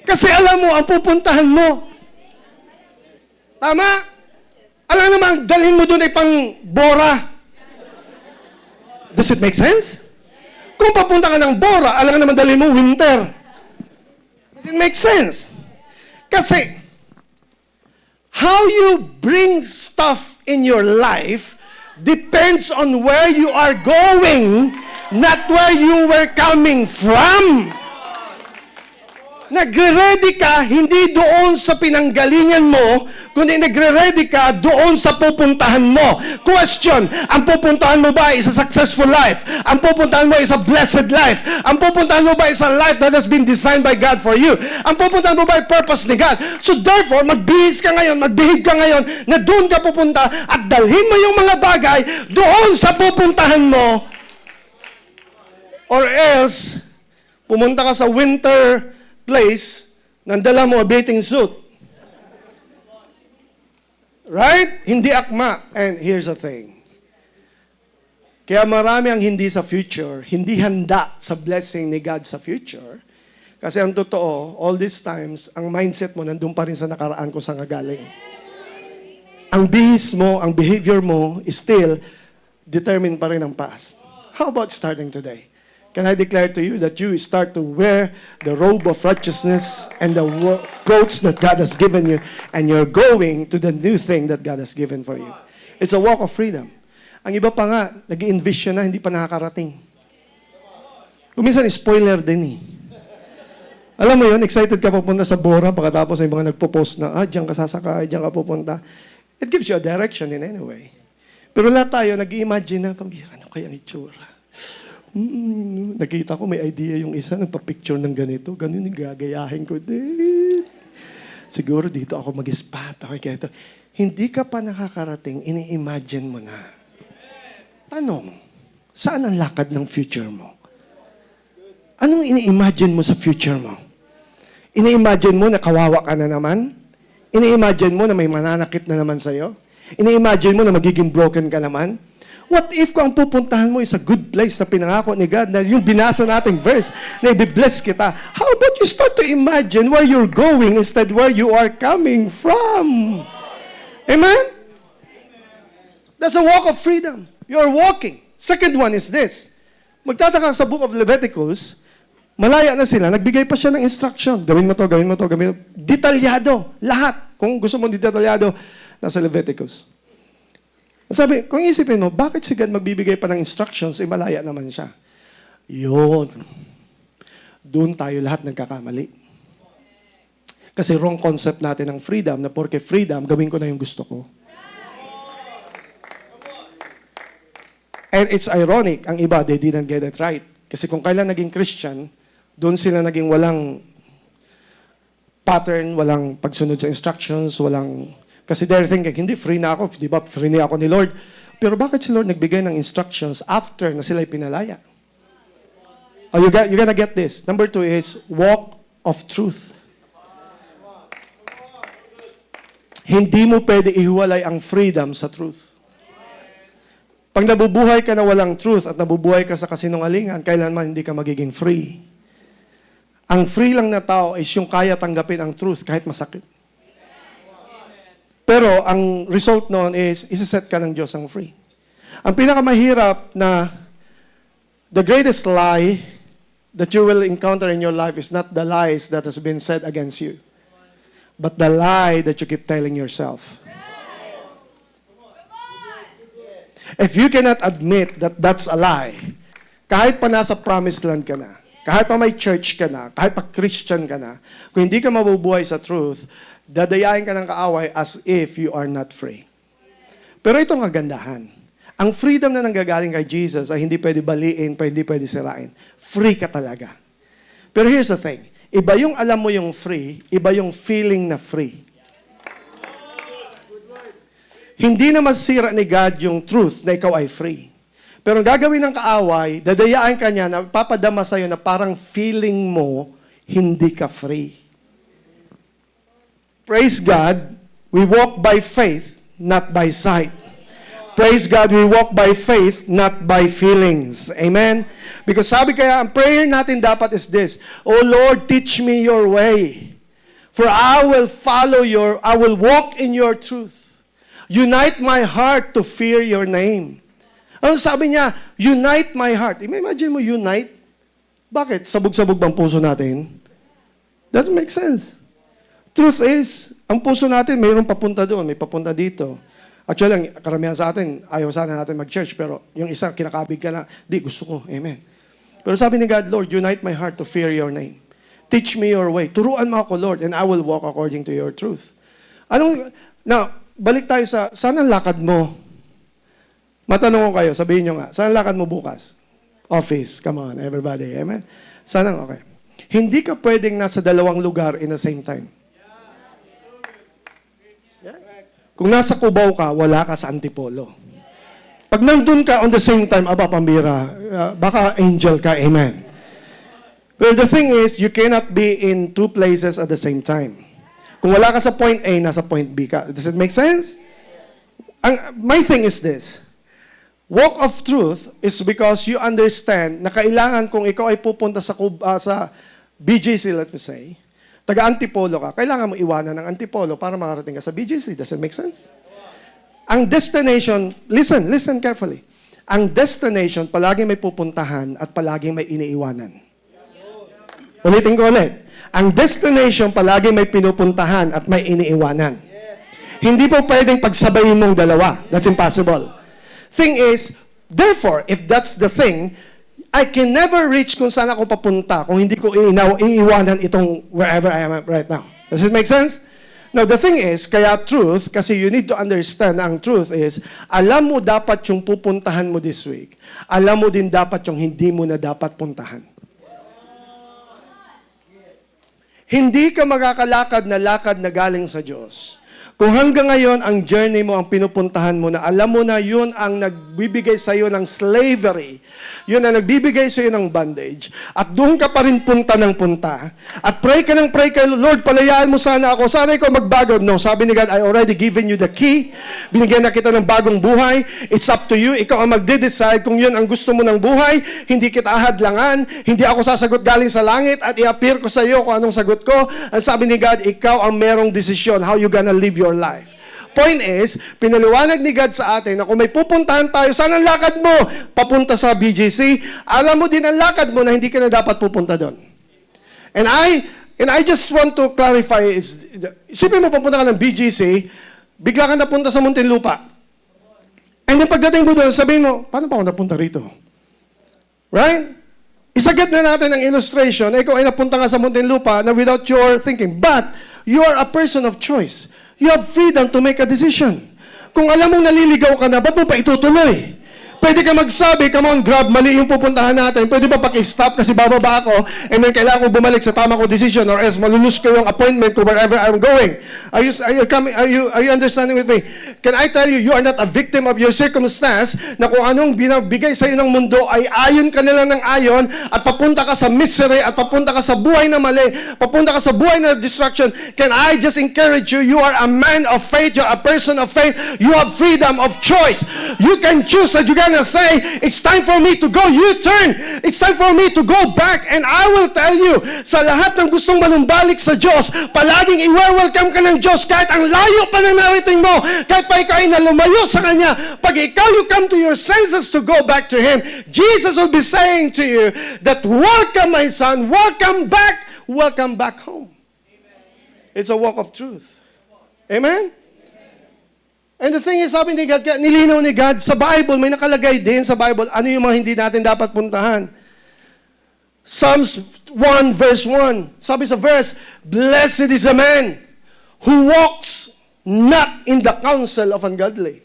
Kasi alam mo, ang pupuntahan mo. Tama? Alam naman, dalhin mo doon ay pang Bora. Does it make sense? Kung papunta ka ng Bora, alam naman dalhin mo winter. Does it make sense? Kasi, how you bring stuff in your life depends on where you are going, not where you were coming from. Nagre-ready ka, hindi doon sa pinanggalingan mo, kundi nagre-ready ka doon sa pupuntahan mo. Question, ang pupuntahan mo ba is a successful life? Ang pupuntahan mo is a blessed life? Ang pupuntahan mo ba is a life that has been designed by God for you? Ang pupuntahan mo ba ay purpose ni God? So therefore, magbihis ka ngayon, magbihig ka ngayon, na doon ka pupunta at dalhin mo yung mga bagay doon sa pupuntahan mo. Or else, pumunta ka sa winter place, nandala mo a bathing suit. Right? Hindi akma. And here's the thing. Kaya marami ang hindi sa future, hindi handa sa blessing ni God sa future. Kasi ang totoo, all these times, ang mindset mo nandun pa rin sa nakaraan kung saan galing. Ang bihis mo, ang behavior mo, is still determined pa rin ang past. How about starting today? Can I declare to you that you start to wear the robe of righteousness and the coats that God has given you, and you're going to the new thing that God has given for you. It's a walk of freedom. Ang iba pa nga, nag-i-envision na, hindi pa nakakarating. Kung minsan, spoiler din eh. Alam mo yun, excited ka papunta sa Bora, pagkatapos may mga nagpo-post na, diyan ka sasakay, diyan ka pupunta. It gives you a direction in any way. Pero lahat tayo, nag-i-imagine na, ano kaya ang itsura? Nakita ko, may idea yung isa, nagpa-picture ng ganito, ganun yung gagayahin ko din. Siguro dito ako mag-spot, ako kaya ito. Hindi ka pa nakakarating, ini-imagine mo na. Tanong, saan ang lakad ng future mo? Anong ini-imagine mo sa future mo? Ini-imagine mo na kawawa ka na naman? Ini-imagine mo na may mananakit na naman sa'yo? Ini-imagine mo na magiging broken ka naman? What if kung ang pupuntahan mo is a good place na pinangako ni God, na yung binasa nating verse, na i-bless kita, how about you start to imagine where you're going instead where you are coming from? Amen? That's a walk of freedom. You're walking. Second one is this. Magtataka sa book of Leviticus, malaya na sila, nagbigay pa siya ng instruction. Gawin mo to, gawin mo to, gawin mo. Detalyado. Lahat. Kung gusto mo detalyado, nasa Leviticus. Sabi, kung isipin mo, bakit si God magbibigay pa ng instructions, malaya naman siya. Yun. Doon tayo lahat nagkakamali. Kasi wrong concept natin ng freedom, na porke freedom, gawin ko na yung gusto ko. And it's ironic, ang iba, they didn't get it right. Kasi kung kailan naging Christian, doon sila naging walang pattern, walang pagsunod sa instructions, walang... Kasi they're thinking, hindi, free na ako. Di ba, free na ako ni Lord. Pero bakit si Lord nagbigay ng instructions after na sila'y pinalaya? Oh, you're gonna get this. Number 2 is walk of truth. Hindi mo pwede ihiwalay ang freedom sa truth. Pag nabubuhay ka na walang truth at nabubuhay ka sa kasinungalingan, kailanman hindi ka magiging free. Ang free lang na tao is yung kaya tanggapin ang truth kahit masakit. Pero ang result noon is, isa-set ka ng Diyos ang free. Ang pinakamahirap na the greatest lie that you will encounter in your life is not the lies that has been said against you, but the lie that you keep telling yourself. If you cannot admit that that's a lie, kahit pa nasa promised land ka na, kahit pa may church ka na, kahit pa Christian ka na, kung hindi ka mabubuhay sa truth, dadayain ka ng kaaway as if you are not free. Pero ito ang kagandahan. Ang freedom na nanggagaling kay Jesus ay hindi pwede baliin, hindi pwede sirain. Free ka talaga. Pero here's the thing. Iba yung alam mo yung free, iba yung feeling na free. Hindi na masira ni God yung truth na ikaw ay free. Pero ang gagawin ng kaaway, dadayaan ka niya na papadama sa'yo na parang feeling mo hindi ka free. Praise God, we walk by faith, not by sight. Praise God, we walk by faith, not by feelings. Amen? Because sabi kaya, ang prayer natin dapat is this, "O Lord, teach me your way. For I will I will walk in your truth. Unite my heart to fear your name." Ang sabi niya, unite my heart. Imagine mo, unite. Bakit? Sabog-sabog bang puso natin? Doesn't make sense. Truth is, ang puso natin, mayroong papunta doon, may papunta dito. Actually, ang karamihan sa atin, ayaw sana natin mag-church, pero yung isa, kinakabig ka na, di, gusto ko. Amen. Pero sabi ni God, "Lord, unite my heart to fear your name. Teach me your way. Turuan mo ako, Lord, and I will walk according to your truth." Now, balik tayo saan ang lakad mo? Matanong ko kayo, sabihin nyo nga, saan ang lakad mo bukas? Office, come on, everybody, amen? Saan ang, okay. Hindi ka pwedeng nasa dalawang lugar in the same time. Yeah? Kung nasa Cubao ka, wala ka sa Antipolo. Pag nandun ka on the same time, pambira, baka angel ka, amen? Well, the thing is, you cannot be in two places at the same time. Kung wala ka sa point A, nasa point B ka. Does it make sense? My thing is this. Walk of truth is because you understand na kailangan kung ikaw ay pupunta sa BGC, let me say, taga-Antipolo ka, kailangan mo iwanan ng Antipolo para makarating ka sa BGC. Does it make sense? Ang destination, listen carefully. Ang destination, palagi may pupuntahan at palagi may iniiwanan. Ulitin ko ulit. Ang destination, palagi may pinupuntahan at may iniiwanan. Hindi po pwedeng pagsabayin mong dalawa. That's impossible. Thing is, therefore, if that's the thing, I can never reach kung saan ako papunta kung hindi ko iiwanan itong wherever I am right now. Does it make sense? Now, the thing is, kaya truth, kasi you need to understand na ang truth is, alam mo dapat yung pupuntahan mo this week. Alam mo din dapat yung hindi mo na dapat puntahan. Hindi ka makakalakad na lakad na galing sa Diyos. Kung hanggang ngayon, ang journey mo, ang pinupuntahan mo na alam mo na yun ang nagbibigay sa iyo ng slavery, yun ang nagbibigay sa iyo ng bondage, at doon ka pa rin punta ng punta, at pray ka ng pray kay Lord, palayaan mo sana ikaw magbago. No, sabi ni God, I already given you the key, binigyan na kita ng bagong buhay, it's up to you, ikaw ang magde-decide kung yun ang gusto mo ng buhay, hindi kita ahadlangan, hindi ako sasagot galing sa langit, at i-appear ko sa iyo kung anong sagot ko. Ang sabi ni God, ikaw ang merong desisyon, how you gonna live your life. Point is, pinaliwanag ni God sa atin na kung may pupuntahan tayo, saan ang lakad mo? Papunta sa BGC. Alam mo din ang lakad mo na hindi ka na dapat pupunta doon. And I just want to clarify, isipin mo papunta ka ng BGC, bigla ka napunta sa Muntinlupa. And then pagdating mo doon, sabihin mo, paano pa ako napunta rito? Right? Isagad na natin ang illustration, ikaw ay napunta nga sa Muntinlupa na without your thinking. But, you are a person of choice. You have freedom to make a decision. Kung alam mong naliligaw ka na, ba't mo pa itutuloy? Pwede ka magsabi, come on, grab, mali yung pupuntahan natin. Pwede ba paki-stop kasi bababa ako and then kailangan ko bumalik sa tama ko decision or else malulus ko yung appointment to wherever I'm going. Are you understanding with me? Can I tell you, you are not a victim of your circumstance na kung anong binabigay sa iyo ng mundo ay ayon ka nila ng ayon at papunta ka sa misery at papunta ka sa buhay na mali, papunta ka sa buhay na destruction. Can I just encourage you, you are a man of faith, you're a person of faith, you have freedom of choice. You can choose that you can say, it's time for me to go U-turn. It's time for me to go back. And I will tell you, sa lahat ng gustong manumbalik sa Diyos, palaging i-welcome ka ng Diyos kahit ang layo pa ng narating mo, kahit pa ikaw ay nalumayo sa Kanya. Pag ikaw you come to your senses to go back to Him, Jesus will be saying to you that, welcome my son, welcome back home. It's a walk of truth. Amen? And the thing is, sabi ni God, nilinaw ni God, sa Bible, may nakalagay din sa Bible, ano yung mga hindi natin dapat puntahan. Psalms 1 verse 1, sabi sa verse, blessed is a man who walks not in the counsel of ungodly.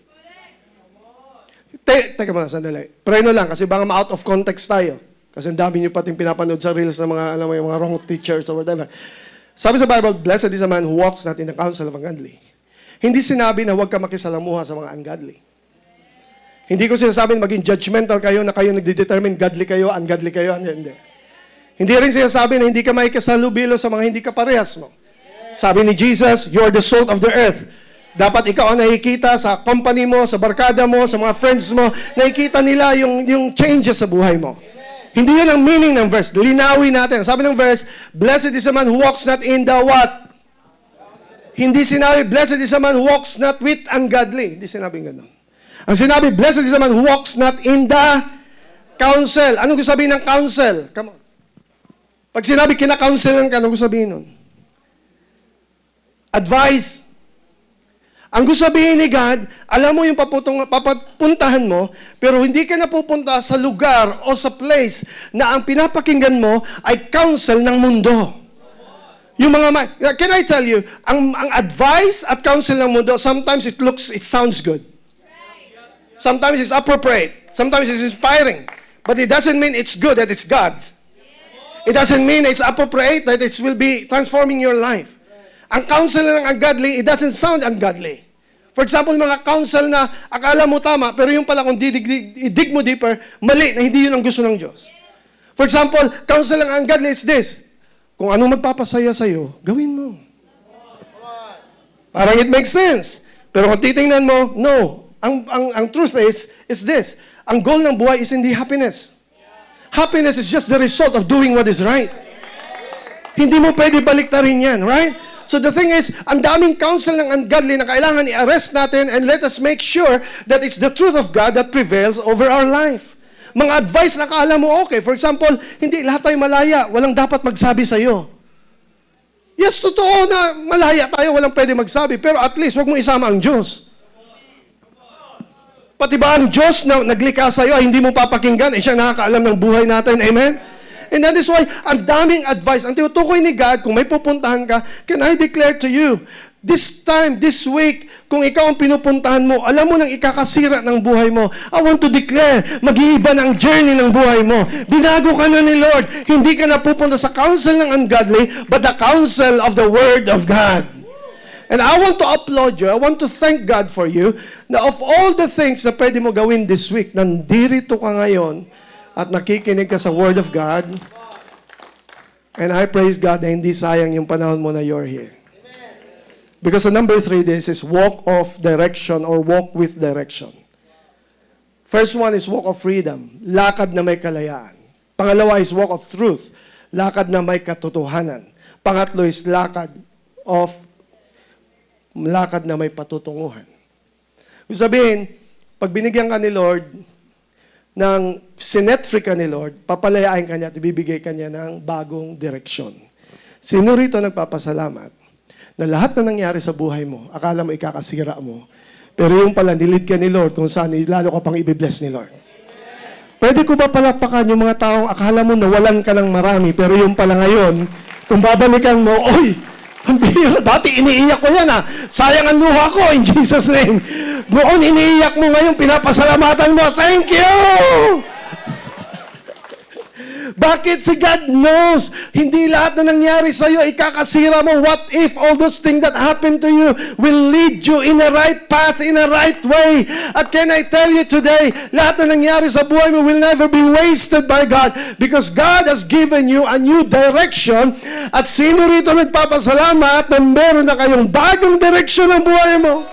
Teka mga sandali. Preno lang, kasi baka ma-out of context tayo. Kasi ang dami nyo pating pinapanood sa reels ng mga, alam mo, yung mga wrong teachers or whatever. Sabi sa Bible, blessed is a man who walks not in the counsel of ungodly. Hindi sinabi na huwag ka makisalamuha sa mga ungodly. Hindi ko sinasabi na maging judgmental kayo na kayo nagdedetermine godly kayo, ungodly kayo. Hindi. Hindi rin sinasabi na hindi ka makikisalubilo sa mga hindi kaparehas mo. Sabi ni Jesus, you are the salt of the earth. Dapat ikaw ang nakikita sa company mo, sa barkada mo, sa mga friends mo, nakikita nila yung changes sa buhay mo. Hindi yun ang meaning ng verse. Linawin natin. Sabi ng verse, blessed is the man who walks not in the what? Hindi sinabi, blessed is the man who walks not with ungodly. Hindi sinabi gano'n. Ang sinabi, blessed is the man who walks not in the counsel. Ano gusto sabihin ng counsel? Come on. Pag sinabi kina-counselan ka, ano gusto sabihin nun? Advice. Ang gusto sabihin ni God, alam mo yung papuntahan mo, pero hindi ka napupunta sa lugar o sa place na ang pinapakinggan mo ay counsel ng mundo. Yung mga, can I tell you, ang advice at counsel ng mundo, sometimes it sounds good. Sometimes it's appropriate. Sometimes it's inspiring. But it doesn't mean it's good, that it's God. It doesn't mean it's appropriate, that it will be transforming your life. Ang counsel ng ungodly, it doesn't sound ungodly. For example, mga counsel na akala mo tama, pero yung pala kung dig mo deeper, mali na hindi yun ang gusto ng Diyos. For example, counsel ng ungodly is this. Kung anong magpapasaya sa'yo, gawin mo. Parang it makes sense. Pero kung titingnan mo, no. Ang truth is this. Ang goal ng buhay is hindi happiness. Happiness is just the result of doing what is right. Hindi mo pwede baliktarin yan, right? So the thing is, ang daming counsel ng ungodly na kailangan i-arrest natin and let us make sure that it's the truth of God that prevails over our life. Mga advice na kaala mo okay. For example, hindi lahat tayo malaya. Walang dapat magsabi sa'yo. Yes, totoo na malaya tayo, walang pwede magsabi. Pero at least, wag mo isama ang Diyos. Pati ba ang Diyos na naglikha sa'yo ay hindi mo papakinggan? Eh siya nakakaalam ng buhay natin. Amen? And that is why, ang daming advice. Ang tinutukoy ni God, kung may pupuntahan ka, can I declare to you, this time, this week, kung ikaw ang pinupuntahan mo, alam mo nang ikakasira ng buhay mo. I want to declare, mag-iiba ng journey ng buhay mo. Binago ka na ni Lord. Hindi ka na pupunta sa counsel ng ungodly, but the counsel of the Word of God. And I want to applaud you. I want to thank God for you na of all the things na pwede mo gawin this week, nandirito ka ngayon at nakikinig ka sa Word of God. And I praise God na hindi sayang yung panahon mo na you're here. Because the number 3 this is walk of direction or walk with direction. First one is walk of freedom, lakad na may kalayaan. Pangalawa is walk of truth, lakad na may katotohanan. Pangatlo is lakad na may patutunguhan. Ibig sabihin, pag binigyan ka ni Lord, ng sinet free ka ni Lord, papalayain ka niya at ibibigay ka niya ng bagong direksyon. Sino rito nagpapasalamat na lahat na nangyari sa buhay mo, akala mo ikakasira mo, pero yung pala nilid ka ni Lord kung saan lalo ka pang ibibless ni Lord. Pwede ko ba palakpakan yung mga taong akala mo nawalan ka ng marami, pero yung pala ngayon, kung babalikan mo, oy, dati iniiyak ko yan sayang ang luha ko in Jesus name. Noon iniiyak mo, ngayon pinapasalamatan mo, thank you! Bakit? Si God knows. Hindi lahat na nangyari sa iyo ikakasira mo. What if all those things that happened to you will lead you in the right path, in the right way? At can I tell you today, lahat na nangyari sa buhay mo will never be wasted by God because God has given you a new direction. At sino rito nagpapasalamat na meron na kayong bagong direction ng buhay mo?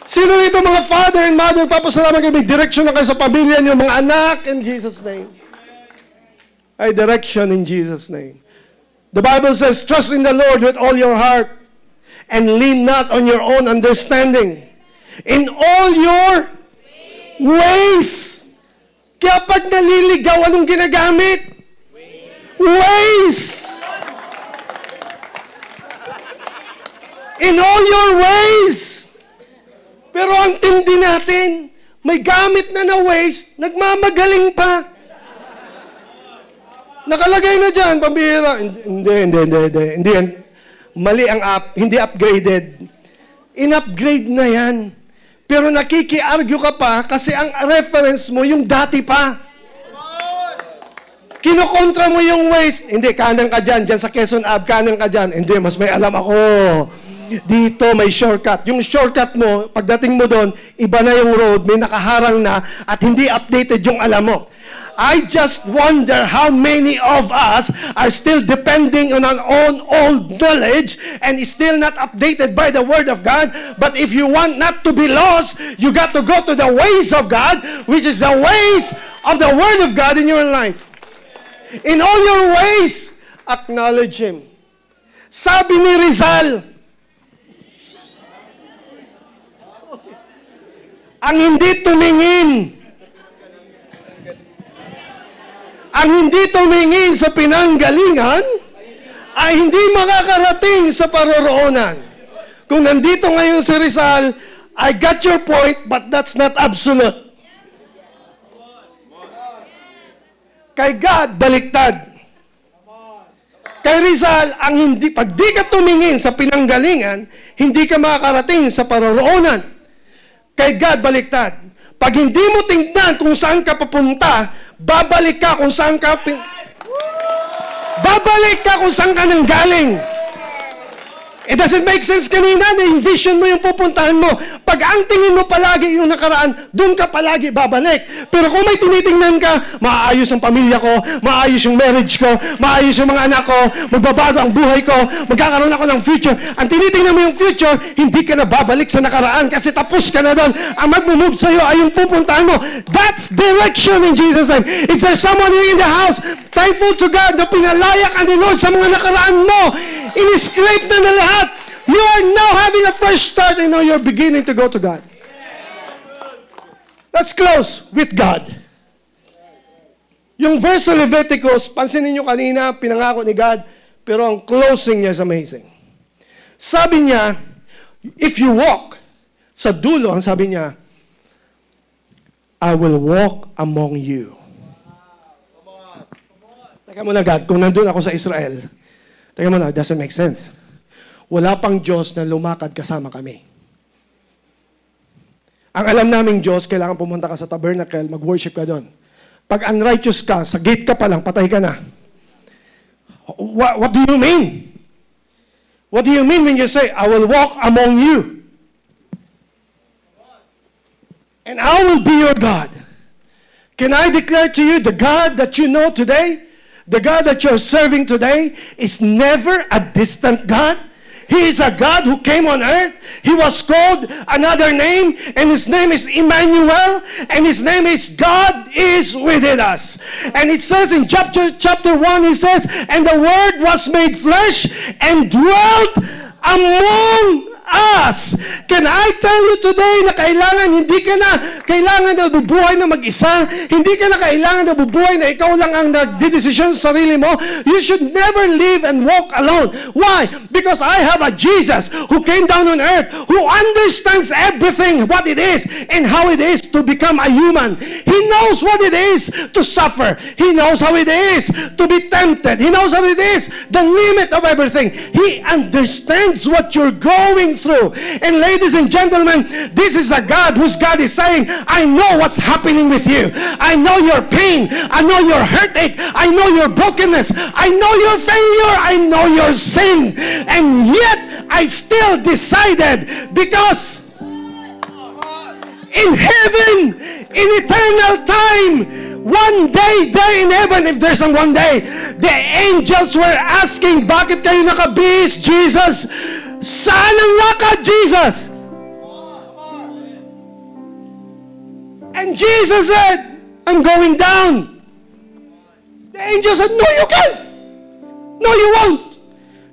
Sino rito mga father and mother nagpapasalamat kayo, may direction na kayo sa pamilya niyo, mga anak, in Jesus' name? A direction in Jesus' name. The Bible says, trust in the Lord with all your heart and lean not on your own understanding. In all your ways. Kaya pag naliligaw, anong ginagamit? Ways. In all your ways. Pero ang tindi natin, may gamit na ways, nagmamagaling pa. Nakalagay na dyan, pambihira. Hindi. Mali ang app, hindi upgraded. In-upgrade na yan. Pero nakiki-argue ka pa kasi ang reference mo yung dati pa. Kinokontra mo yung ways. Hindi, kanan ka dyan sa Quezon Ave, kanan ka dyan. Hindi, mas may alam ako. dito may shortcut. Yung shortcut mo, pagdating mo doon, iba na yung road, may nakaharang na, at hindi updated yung alam mo. I just wonder how many of us are still depending on our own old knowledge and is still not updated by the Word of God. But if you want not to be lost, you got to go to the ways of God, which is the ways of the Word of God in your life. In all your ways, acknowledge Him. Sabi ni Rizal, ang hindi tumingin sa pinanggalingan ay hindi makakarating sa paroroonan. Kung nandito ngayon si Rizal, I got your point, but that's not absolute. Kay God, baliktad. Kay Rizal, pag di ka tumingin sa pinanggalingan, hindi ka makakarating sa paroroonan. Kay God, baliktad. Pag hindi mo tingnan kung saan ka papunta, babalik ka kung saan ka nanggaling. It doesn't make sense kanina, na-envision mo yung pupuntahan mo. Pag ang tingin mo palagi yung nakaraan, doon ka palagi babalik. Pero kung may tinitingnan ka, maayos ang pamilya ko, maayos yung marriage ko, maayos yung mga anak ko, magbabago ang buhay ko, magkakaroon ako ng future. Ang tinitingnan mo yung future, hindi ka na babalik sa nakaraan kasi tapos ka na doon. Ang mag-move sa'yo ay yung pupuntahan mo. That's direction in Jesus' name. Is there someone here in the house thankful to God na pinalaya ka ni Lord sa mga nakaraan mo? In-scrape na lahat. You are now having a fresh start and now you're beginning to go to God. Let's close with God. Yung verse sa Leviticus, pansinin nyo kanina, pinangako ni God, pero ang closing niya is amazing. Sabi niya, if you walk, sa dulo, ang sabi niya, I will walk among you. Teka muna God, kung nandun ako sa Israel, teka muna, it doesn't make sense. Wala pang Diyos na lumakad kasama kami. Ang alam naming Diyos, kailangan pumunta ka sa tabernacle, mag-worship ka doon. Pag unrighteous ka, sa gate ka pa lang, patay ka na. What do you mean? What do you mean when you say, I will walk among you? And I will be your God. Can I declare to you, the God that you know today, the God that you're serving today, is never a distant God. He is a God who came on earth. He was called another name, and His name is Emmanuel, and His name is God is within us. And it says in chapter 1, He says, and the Word was made flesh and dwelt among us. Can I tell you today na hindi ka na kailangan na bubuhay na mag-isa, hindi ka na kailangan na bubuhay na ikaw lang ang nagdidesisyon sa sarili mo. You should never live and walk alone. Why? Because I have a Jesus who came down on earth, who understands everything, what it is, and how it is to become a human. He knows what it is to suffer. He knows how it is to be tempted. He knows how it is, the limit of everything. He understands what you're going through. And ladies and gentlemen, this is a God whose God is saying, I know what's happening with you. I know your pain. I know your heartache. I know your brokenness. I know your failure. I know your sin. And yet, I still decided, because in heaven, in eternal time, one day there in heaven, if there's a one day, the angels were asking, bakit kayo nakabihis, Jesus? Saan ang lakad, Jesus? And Jesus said, I'm going down. The angel said, no, you can't. No, you won't.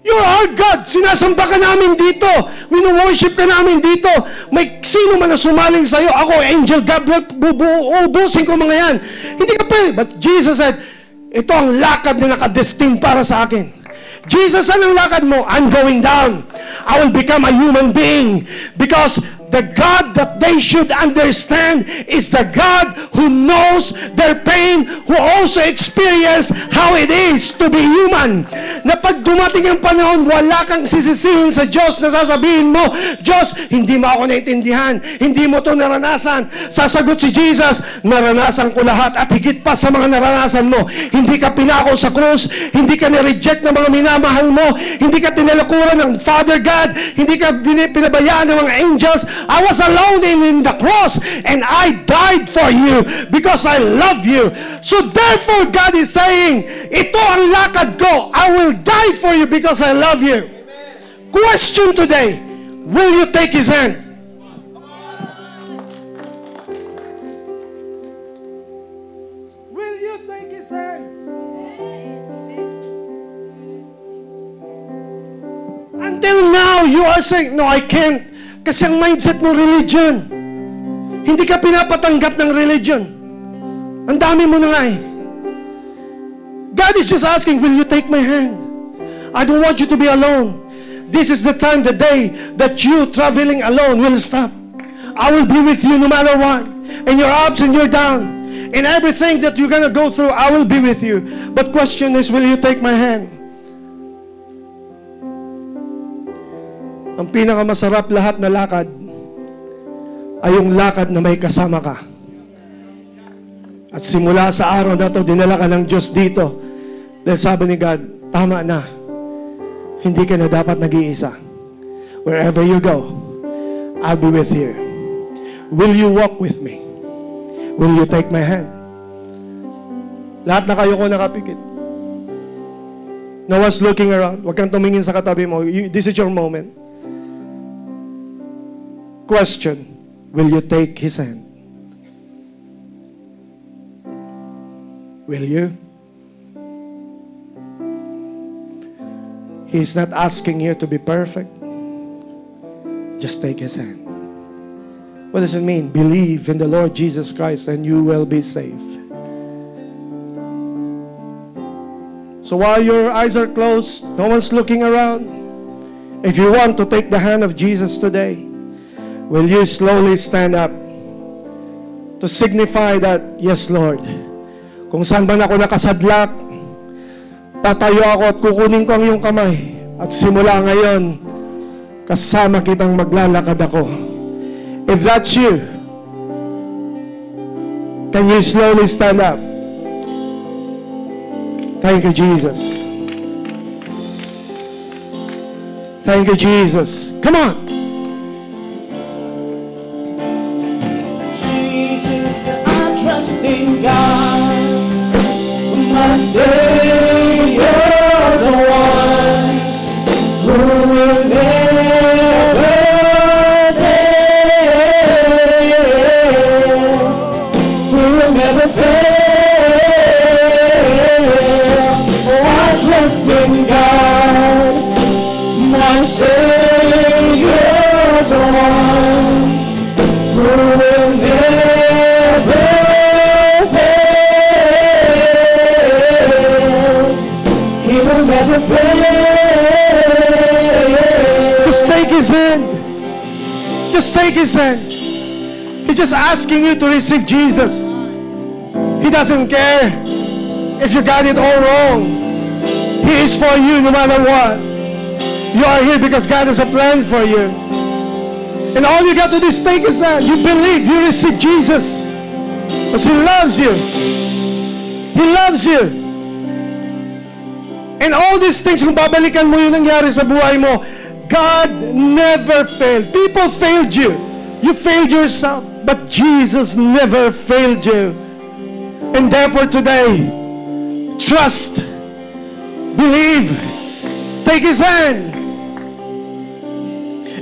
You're our God. Sinasamba ka namin dito. Wino-worship ka namin dito. May sino man na sumaling sa'yo. Ako, Angel Gabriel, ubusin ko mga yan. Hindi ka pwede. But Jesus said, ito ang lakad na nakadestined para sa akin. Jesus, anong lakad mo? I'm going down. I will become a human being. Because The God that they should understand is the God who knows their pain, who also experienced how it is to be human. Na pag dumating ang panahon, wala kang sisisihin sa Diyos na sasabihin mo, Diyos, hindi mo ako naintindihan, hindi mo to naranasan. Sasagot si Jesus, naranasan ko lahat at higit pa sa mga naranasan mo. Hindi ka pinako sa krus, hindi ka nireject ng mga minamahal mo, hindi ka tinalakuran ng Father God, hindi ka pinabayaan ng mga angels. I was alone in the cross and I died for you because I love you. So therefore, God is saying, ito ang lakad ko. I will die for you because I love you. Question today, will you take His hand? Will you take His hand? Until now, you are saying, no, I can't. Kasi ang mindset mo, religion. Hindi ka pinapatanggap ng religion. Ang dami mo na nga eh. God is just asking, will you take my hand? I don't want you to be alone. This is the time, the day, that you traveling alone will stop. I will be with you no matter what. And your ups and your down. And everything that you're gonna go through, I will be with you. But question is, will you take my hand? Ang pinakamasarap lahat na lakad ay yung lakad na may kasama ka. At simula sa araw na ito, dinala ka ng Diyos dito. Dahil sabi ni God, tama na. Hindi ka na dapat nag-iisa. Wherever you go, I'll be with you. Will you walk with me? Will you take my hand? Lahat na kayo ko nakapikit. No one's looking around. Huwag kang tumingin sa katabi mo. This is your moment. Question, will you take His hand? Will you? He's not asking you to be perfect. Just take His hand. What does it mean? Believe in the Lord Jesus Christ and you will be saved. So while your eyes are closed, no one's looking around. If you want to take the hand of Jesus today, will you slowly stand up to signify that, yes, Lord, kung saan man ako nakasadlak, tatayo ako at kukunin ko ang iyong kamay. At simula ngayon, kasama kitang maglalakad ako. If that's you, can you slowly stand up? Thank you, Jesus. Thank you, Jesus. Come on. In God, my Savior, the one who will never fail, who will never fail. Oh, I trust in God, my Savior, the one who will never Just take His hand. Just take His hand. He's just asking you to receive Jesus. He doesn't care if you got it all wrong. He is for you no matter what. You are here because God has a plan for you. And all you got to do is take His hand. You believe, you receive Jesus. Because He loves you. He loves you. And all these things, kung babalikan mo yung nangyari sa buhay mo, God never failed. People failed you. You failed yourself. But Jesus never failed you. And therefore today, trust, believe, take His hand.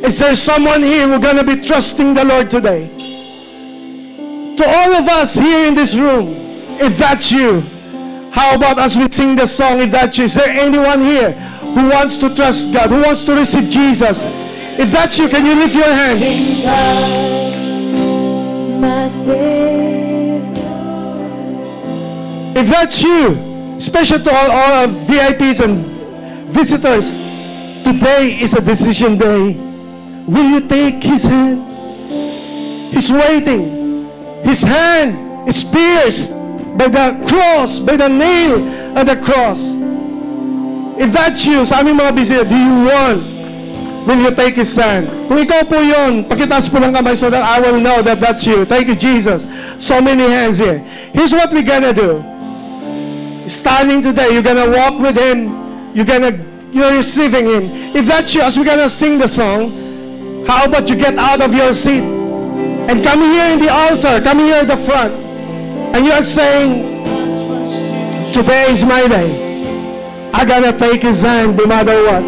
Is there someone here who's going to be trusting the Lord today? To all of us here in this room, if that's you, how about as we sing the song, if that's you? Is there anyone here who wants to trust God, who wants to receive Jesus? If that's you, can you lift your hand? If that's you, especially to all our VIPs and visitors, today is a decision day. Will you take His hand? He's waiting. His hand is pierced by the cross, by the nail of the cross. If that's you, sa aming mga bisita, do you want? Will you take His stand? Kung ikaw po yun, pakitaas po ng kamay so that I will know that that's you. Thank you, Jesus. So many hands here. Here's what we're gonna do. Starting today, you're gonna walk with Him. You're receiving Him. If that's you, as we're gonna sing the song, how about you get out of your seat and come here in the altar, come here at the front, and you're saying, today is my day. I gotta take His hand no matter what.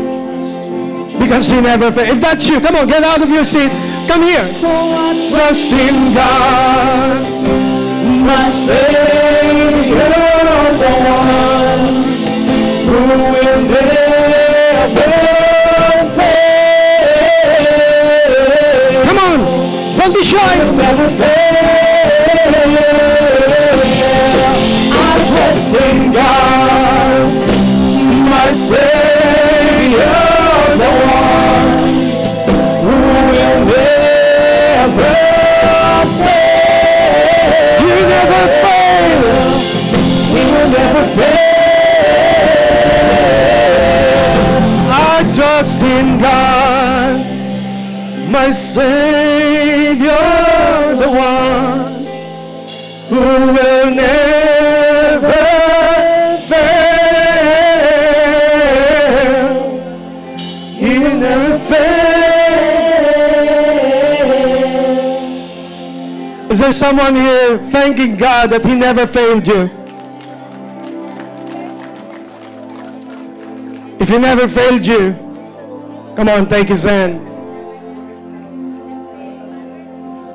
Because He never fails. If that's you, come on, get out of your seat. Come here. Trust in God, my Savior, the one who will never fail. Come on, don't be shy. He'll never fail. I trust in God, my Savior, the one who will never fail. He will never fail. He will never fail. I trust in God, my Savior, the one who will never fail. He will never fail. Is there someone here thanking God that He never failed you? If He never failed you, come on, take His hand.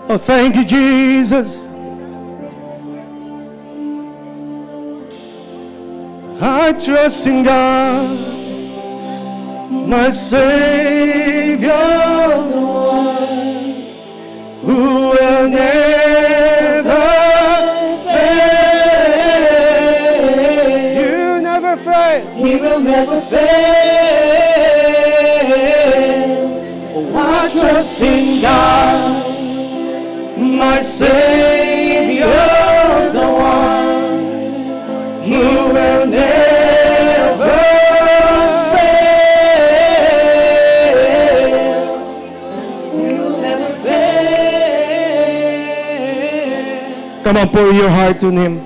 Oh, thank you, Jesus. I trust in God, my Savior, the one who will never fail. You never fail. He will never fail. I trust in God, my Savior, the one who will never fail. He will never fail. Come on, pour your heart to Him.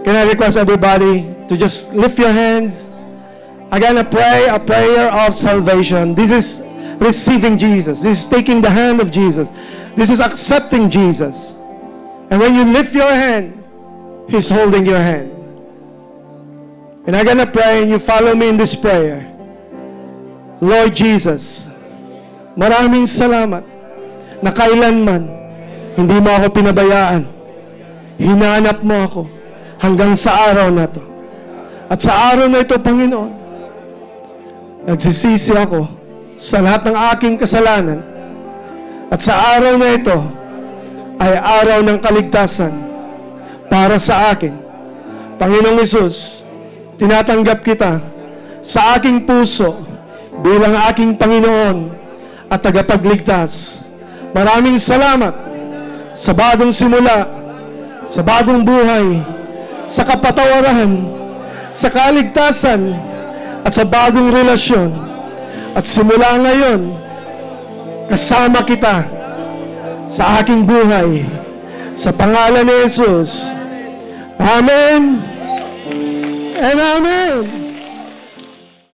Can I request everybody to just lift your hands? I'm gonna pray a prayer of salvation. This is receiving Jesus. This is taking the hand of Jesus. This is accepting Jesus. And when you lift your hand, He's holding your hand. And I'm gonna pray and you follow me in this prayer. Lord Jesus, maraming salamat na kailanman hindi mo ako pinabayaan. Hinanap mo ako hanggang sa araw na to. At sa araw na ito, Panginoon, nagsisisi ako sa lahat ng aking kasalanan. At sa araw na ito ay araw ng kaligtasan para sa akin. Panginoong Hesus, tinatanggap kita sa aking puso bilang aking Panginoon at tagapagligtas. Maraming salamat sa bagong simula, sa bagong buhay, sa kapatawaran, sa kaligtasan, at sa bagong relasyon. At simula ngayon, kasama kita sa aking buhay. Sa pangalan ni Jesus. Amen and Amen.